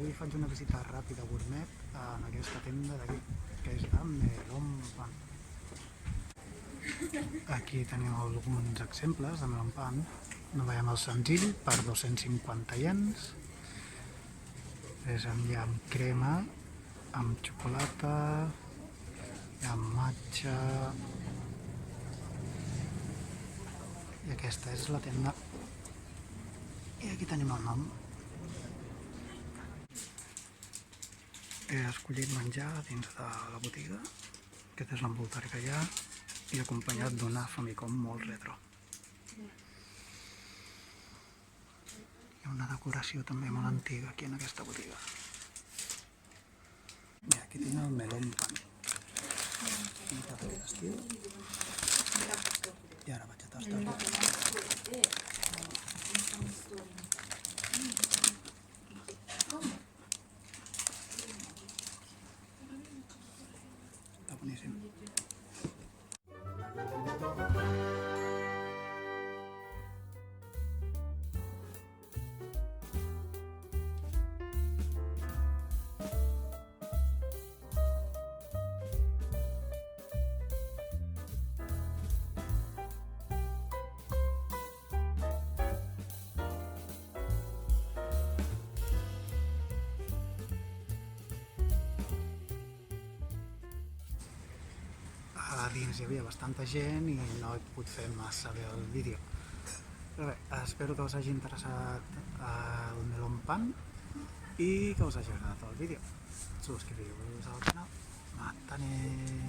avui faig una visita ràpida gourmet en aquesta tenda d'aquí, que és la Melon Pan. Aquí tenim alguns exemples de Melon Pan. No veiem el senzill per 250 iens. És amb crema, amb xocolata, amb matxa. I aquesta és la tenda. I aquí tenim el nom. He escollit menjar dins de la botiga. Aquest és l'envoltari que hi ha i acompanyat d'una Famicom molt retro. Hi ha una decoració també molt antiga aquí en aquesta botiga. I aquí tinc el Melon Pan. Pintat aquest estil. I ara vaig a tastar-lo. Està boníssim. A dins hi havia bastanta gent i no he pogut fer massa bé el vídeo. Però bé, espero que us hagi interessat el Melon Pan i que us hagi agradat el vídeo. Subscriviu-vos al canal. Matanem!